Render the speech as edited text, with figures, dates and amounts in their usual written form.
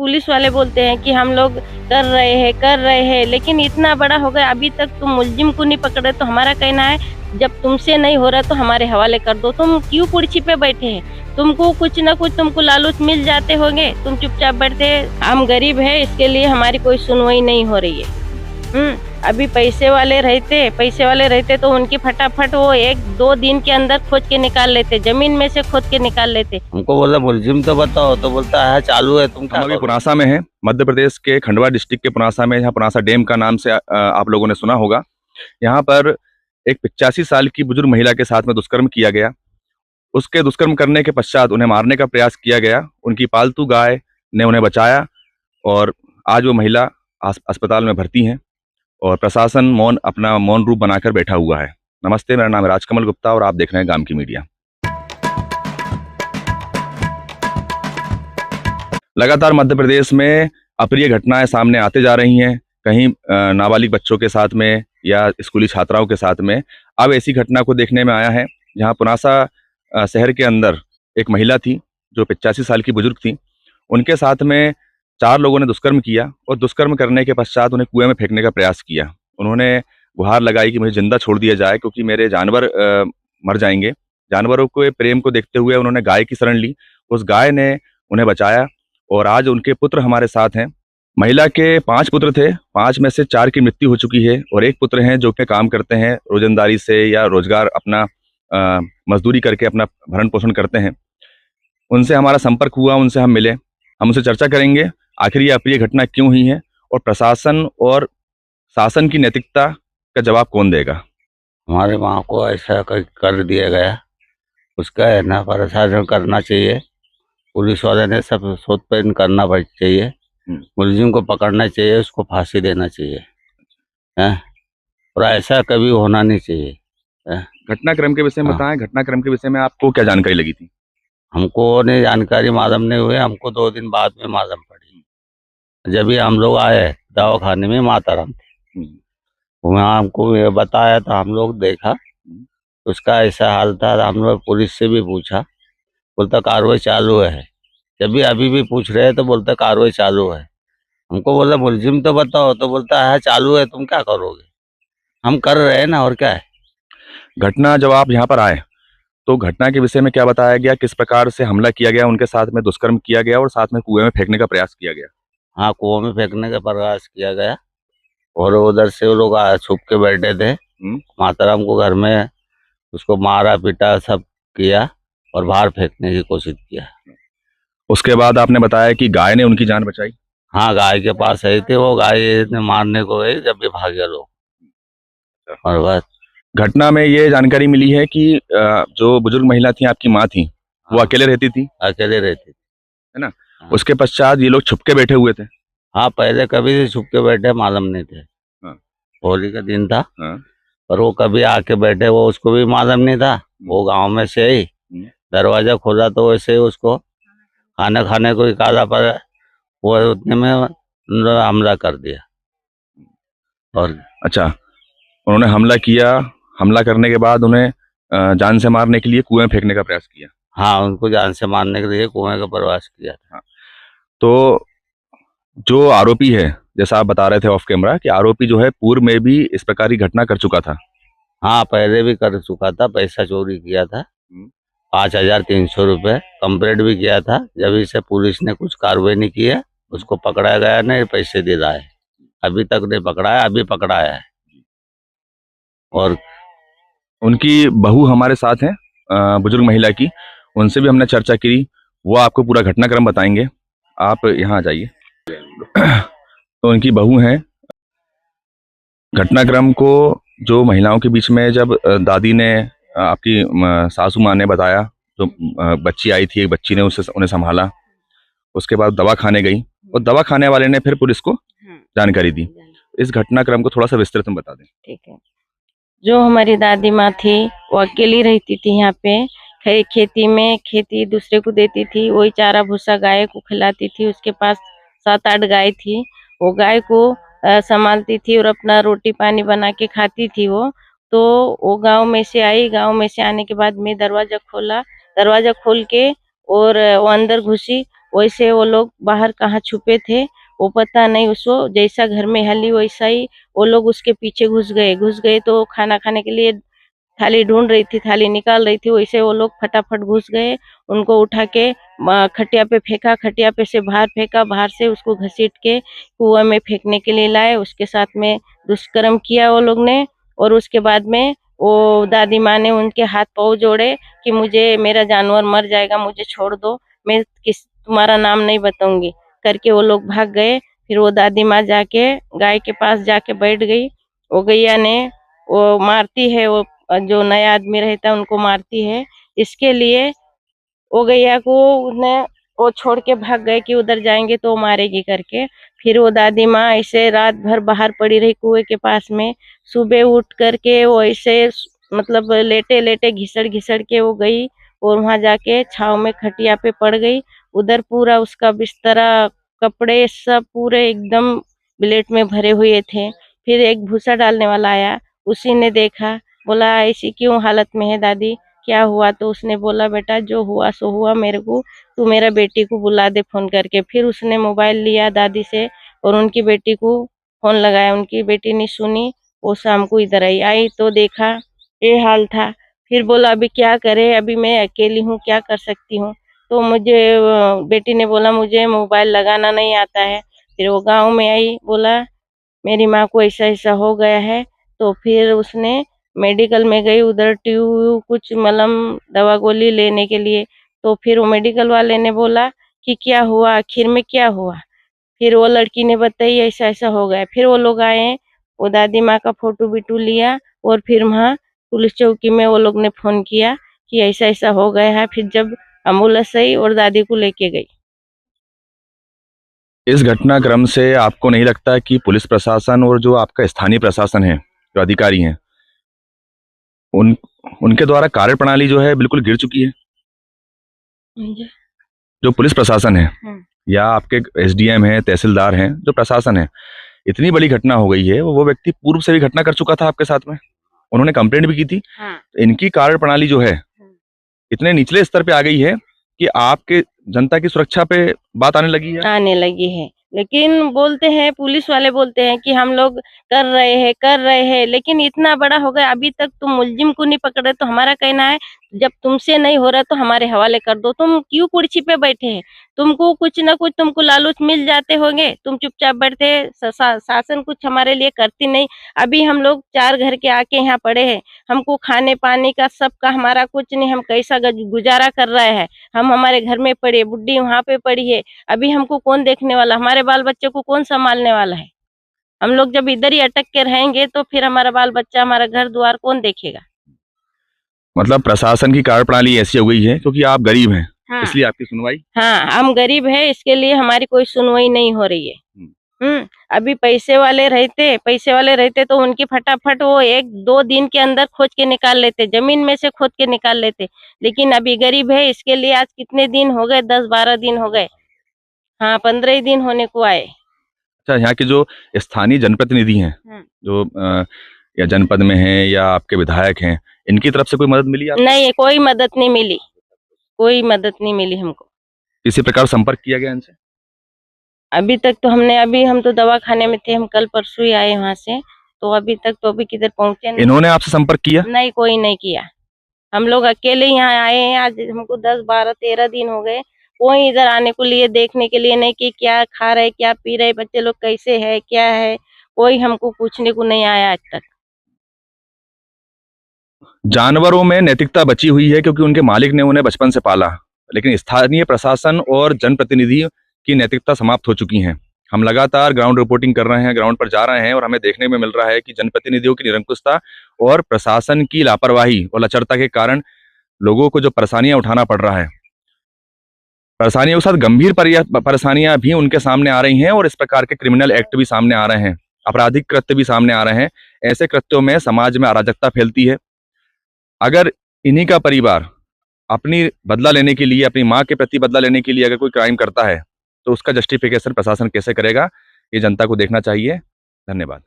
Police वाले बोलते हैं कि हम लोग कर रहे हैं, लेकिन इतना बड़ा हो गया अभी तक तुम मुलजिम को नहीं पकड़े। तो हमारा कहना है जब तुमसे नहीं हो रहा तो हमारे हवाले कर दो। तुम क्यों कुर्सी पे बैठे हैं? तुमको कुछ ना कुछ तुमको लालच मिल जाते होंगे, तुम चुपचाप बैठे। हम गरीब है, इसके लिए हमारी कोई सुनवाई नहीं हो रही है। अभी पैसे वाले रहते तो उनकी फटाफट वो 1-2 दिन के अंदर खोद के निकाल लेते, जमीन में से खोद के निकाल लेते। हमको बोला मुलजिम तो बताओ, तो बोलता है चालू है। तुम हम अभी पुनासा में है, मध्य प्रदेश के खंडवा डिस्ट्रिक्ट के पुनासा में, यहाँ पुनासा डैम का नाम से आप लोगों ने सुना होगा। यहाँ पर एक 85 साल की बुजुर्ग महिला के साथ में दुष्कर्म किया गया। उसके दुष्कर्म करने के पश्चात उन्हें मारने का प्रयास किया गया। उनकी पालतू गाय ने उन्हें बचाया और आज वो महिला अस्पताल में भर्ती हैं और प्रशासन अपना मौन रूप बनाकर बैठा हुआ है। नमस्ते, मेरा नाम है राजकमल गुप्ता और आप देख रहे हैं गांव की मीडिया। लगातार मध्य प्रदेश में अप्रिय घटनाएं सामने आते जा रही हैं, कहीं नाबालिग बच्चों के साथ में या स्कूली छात्राओं के साथ में। अब ऐसी घटना को देखने में आया है जहां पुनासा शहर के अंदर एक महिला थी जो 85 साल की बुजुर्ग थी। उनके साथ में 4 लोगों ने दुष्कर्म किया और दुष्कर्म करने के पश्चात उन्हें कुएं में फेंकने का प्रयास किया। उन्होंने गुहार लगाई कि मुझे जिंदा छोड़ दिया जाए क्योंकि मेरे जानवर मर जाएंगे। जानवरों के प्रेम को देखते हुए उन्होंने गाय की शरण ली। उस गाय ने उन्हें बचाया और आज उनके पुत्र हमारे साथ हैं। महिला के 5 पुत्र थे, 5 में से 4 की मृत्यु हो चुकी है और एक पुत्र हैं जो कि काम करते हैं रोजंदारी से या रोजगार अपना मजदूरी करके अपना भरण पोषण करते हैं। उनसे हमारा संपर्क हुआ, उनसे हम मिले, हम उनसे चर्चा करेंगे आखिर ये अप्रिय घटना क्यों हुई है और प्रशासन और शासन की नैतिकता का जवाब कौन देगा। हमारे माँ को ऐसा कर दिया गया, उसका है ना प्रशासन करना चाहिए। पुलिस वाले ने सब शोधपेन करना चाहिए, मुलजिम को पकड़ना चाहिए, उसको फांसी देना चाहिए है? और ऐसा कभी होना नहीं चाहिए। घटनाक्रम के विषय में बताएं, घटनाक्रम के विषय में आपको क्या जानकारी लगी थी? हमको नहीं जानकारी मालूम नहीं हुई, हमको 2 दिन बाद में मालूम पड़ी। जब भी हम लोग आए दवाखाने में माताराम थे, वहाँ हमको ये बताया था, हम लोग देखा उसका ऐसा हाल था। हम लोग पुलिस से भी पूछा, बोलता कार्रवाई चालू है। जब भी अभी भी पूछ रहे हैं तो बोलता कार्रवाई चालू है। हमको बोला मुलजिम तो बताओ, तो बोलता है चालू है, तुम क्या करोगे? हम कर रहे हैं ना, और क्या है। घटना जब आप यहाँ पर आए तो घटना के विषय में क्या बताया गया, किस प्रकार से हमला किया गया, उनके साथ में दुष्कर्म किया गया और साथ में कुएं में फेंकने का प्रयास किया गया? हाँ, कुएं में फेंकने का प्रयास किया गया और उधर से वो लोग छुप के बैठे थे। माताराम को घर में उसको मारा पीटा सब किया और बाहर फेंकने की कोशिश किया। उसके बाद आपने बताया कि गाय ने उनकी जान बचाई। हाँ, गाय के पास आई थी, वो गाय ने मारने को गई, जब भी भाग गए लोग। और बस घटना में ये जानकारी मिली है कि जो बुजुर्ग महिला थी, आपकी माँ थी, वो अकेले रहती थी? अकेले रहती थी, है ना? उसके पश्चात ये लोग छुप के बैठे हुए थे? हाँ, पहले कभी से छुप के बैठे, मालूम नहीं थे। होली का दिन था पर वो कभी आके बैठे, वो उसको भी मालूम नहीं था। वो गांव में से ही दरवाजा खोला तो वैसे उसको खाना खाने को निकाला, पर वो उतने में हमला कर दिया। और अच्छा, उन्होंने हमला किया, हमला करने के बाद उन्हें जान से मारने के लिए कुएं फेंकने का प्रयास किया? हाँ, उनको जान से मारने के लिए कुएं का प्रयास किया था। तो जो आरोपी है, जैसा आप बता रहे थे ऑफ कैमरा कि आरोपी जो है पूर्व में भी इस प्रकार की घटना कर चुका था? हाँ, पहले भी कर चुका था, पैसा चोरी किया था, 5300 रुपये कंप्लेंट भी किया था। जब इसे पुलिस ने कुछ कार्रवाई नहीं की है, उसको पकड़ा गया नहीं, पैसे दिलाए, अभी तक नहीं पकड़ा है, अभी पकड़ाया है। और उनकी बहू हमारे साथ हैं, बुजुर्ग महिला की, उनसे भी हमने चर्चा की, वो आपको पूरा घटनाक्रम बताएंगे। आप यहाँ आ जाइए। तो उनकी बहू हैं। घटनाक्रम को जो महिलाओं के बीच में जब दादी ने, आपकी सासू माँ ने बताया, जो बच्ची आई थी, एक बच्ची ने उन्हें संभाला, उसके बाद दवा खाने गई और दवा खाने वाले ने फिर पुलिस को जानकारी दी। इस घटनाक्रम को थोड़ा सा विस्तृत में बता दें। ठीक है। जो हमारी दादी माँ थी वो अकेली रहती थी यहाँ पे, खेती में खेती दूसरे को देती थी, वही चारा भूसा गाय को खिलाती थी। उसके पास 7-8 गाय थी, वो गाय को संभालती थी और अपना रोटी पानी बना के खाती थी वो। तो वो गांव में से आई, गांव में से आने के बाद मैं दरवाजा खोला, दरवाजा खोल के और वो अंदर घुसी, वैसे वो लोग बाहर कहाँ छुपे थे वो पता नहीं, उसको जैसा घर में हली वैसा ही वो लोग उसके पीछे घुस गए तो खाना खाने के लिए थाली ढूंढ रही थी, थाली निकाल रही थी, वैसे वो लोग फटाफट घुस गए, उनको उठा के खटिया पे फेंका, खटिया पे से बाहर फेंका, बाहर से उसको घसीट के कुआं में फेंकने के लिए लाए, उसके साथ में दुष्कर्म किया वो लोग ने। और उसके बाद में वो दादी माँ ने उनके हाथ पाँव जोड़े कि मुझे मेरा जानवर मर जाएगा, मुझे छोड़ दो, मैं तुम्हारा नाम नहीं बताऊंगी करके वो लोग भाग गए। फिर वो दादी माँ जाके गाय के पास जाके बैठ गई, वो गैया ने वो मारती है, वो जो नया आदमी रहता है उनको मारती है, इसके लिए वो गैया को उसने वो छोड़ के भाग गए कि उधर जाएंगे तो वो मारेगी करके। फिर वो दादी माँ ऐसे रात भर बाहर पड़ी रही कुएं के पास में, सुबह उठ करके वो ऐसे मतलब लेटे लेटे घिसड़ घिसड़ के वो गई और वहां जाके छाव में खटिया पे पड़ गई। उधर पूरा उसका बिस्तरा कपड़े सब पूरे एकदम ब्लेड में भरे हुए थे। फिर एक भूसा डालने वाला आया, उसी ने देखा, बोला ऐसी क्यों हालत में है दादी, क्या हुआ? तो उसने बोला बेटा जो हुआ सो हुआ, मेरे को तू मेरा बेटी को बुला दे फोन करके। फिर उसने मोबाइल लिया दादी से और उनकी बेटी को फोन लगाया, उनकी बेटी ने सुनी, वो शाम को इधर आई तो देखा ये हाल था। फिर बोला अभी क्या करे, अभी मैं अकेली हूँ, क्या कर सकती हूँ? तो मुझे बेटी ने बोला मुझे मोबाइल लगाना नहीं आता है। फिर वो गांव में आई, बोला मेरी माँ को ऐसा ऐसा हो गया है। तो फिर उसने मेडिकल में गई, उधर ट्यूब कुछ मलम दवा गोली लेने के लिए। तो फिर वो मेडिकल वाले ने बोला कि क्या हुआ, आखिर में क्या हुआ? फिर वो लड़की ने बताई ऐसा ऐसा हो गया। फिर वो लोग आए, वो दादी माँ का फोटो बिटू लिया और फिर वहाँ पुलिस चौकी में वो लोग ने फोन किया कि ऐसा ऐसा हो गया है। फिर जब एम्बुलेंस आई और दादी को लेके गई। इस घटनाक्रम से आपको नहीं लगता कि पुलिस प्रशासन और जो आपका स्थानीय प्रशासन है, जो अधिकारी हैं, उन उनके द्वारा कार्यप्रणाली जो है बिल्कुल गिर चुकी है? जो पुलिस प्रशासन है या आपके एसडीएम है, तहसीलदार हैं, जो प्रशासन है, इतनी बड़ी घटना हो गई है, वो व्यक्ति पूर्व से भी घटना कर चुका था आपके साथ में, उन्होंने कंप्लेंट भी की थी। इनकी कार्यप्रणाली जो है इतने निचले स्तर पे आ गई है कि आपके जनता की सुरक्षा पे बात आने लगी है। लेकिन बोलते हैं पुलिस वाले बोलते हैं कि हम लोग कर रहे हैं, लेकिन इतना बड़ा हो गया अभी तक तुम मुलजिम को नहीं पकड़े। तो हमारा कहना है जब तुमसे नहीं हो रहा तो हमारे हवाले कर दो। तुम क्यों कुर्सी पे बैठे हैं? तुमको कुछ ना कुछ तुमको लालच मिल जाते होंगे, तुम चुपचाप बैठे। शासन कुछ हमारे लिए करती नहीं। अभी हम लोग 4 घर के आके यहाँ पड़े हैं, हमको खाने पानी का सबका हमारा कुछ नहीं, हम कैसा गुजारा कर रहे हैं। हम हमारे घर में पड़े, बुड्ढी वहाँ पे पड़ी है, अभी हमको कौन देखने वाला, हमारे बाल बच्चे को कौन संभालने वाला है? हम लोग जब इधर ही अटक के रहेंगे तो फिर हमारा बाल बच्चा, हमारा घर द्वार कौन देखेगा? मतलब प्रशासन की कार्यप्रणाली ऐसी हो गई है क्योंकि आप गरीब हैं। हाँ। इसलिए आपकी सुनवाई, हाँ, हम गरीब है, इसके लिए हमारी कोई सुनवाई नहीं हो रही है। अभी पैसे वाले रहते तो उनकी फटाफट वो 1-2 दिन के अंदर खोज के निकाल लेते, जमीन में से खोद के निकाल लेते। लेकिन अभी गरीब है, इसके लिए आज कितने दिन हो गए, 10-12 दिन हो गए। हाँ, 15 दिन होने को आए। अच्छा, यहाँ के जो स्थानीय जनप्रतिनिधि हैं, जो या जनपद में हैं या आपके विधायक हैं, इनकी तरफ से कोई मदद मिली आपको? नहीं, कोई मदद नहीं मिली, कोई मदद नहीं मिली हमको। किसी प्रकार संपर्क किया गया इनसे? अभी तक तो हम तो दवाखाने में थे, हम कल परसों ही आए वहाँ से, तो अभी तक तो अभी किधर पहुँचे नहीं। इन्होंने आपसे संपर्क किया? नहीं, कोई नहीं किया। हम लोग अकेले यहाँ आए हैं, आज हमको 10-12-13 दिन हो गए। कोई इधर आने को लिए देखने के लिए नहीं कि क्या खा रहे, क्या पी रहे, बच्चे लोग कैसे है, क्या है, कोई हमको पूछने को नहीं आया आज तक। जानवरों में नैतिकता बची हुई है क्योंकि उनके मालिक ने उन्हें बचपन से पाला, लेकिन स्थानीय प्रशासन और जनप्रतिनिधि की नैतिकता समाप्त हो चुकी हैं। हम लगातार ग्राउंड रिपोर्टिंग कर रहे हैं, ग्राउंड पर जा रहे हैं और हमें देखने में मिल रहा है कि जनप्रतिनिधियों की निरंकुशता और प्रशासन की लापरवाही और लचरता के कारण लोगों को जो परेशानियां उठाना पड़ रहा है, परेशानियों के साथ गंभीर परेशानियां भी उनके सामने आ रही हैं और इस प्रकार के क्रिमिनल एक्ट भी सामने आ रहे हैं, आपराधिक कृत्य भी सामने आ रहे हैं। ऐसे कृत्यों में समाज में अराजकता फैलती है। अगर इन्हीं का परिवार अपनी बदला लेने के लिए, अपनी माँ के प्रति बदला लेने के लिए अगर कोई क्राइम करता है तो उसका जस्टिफिकेशन प्रशासन कैसे करेगा, ये जनता को देखना चाहिए। धन्यवाद।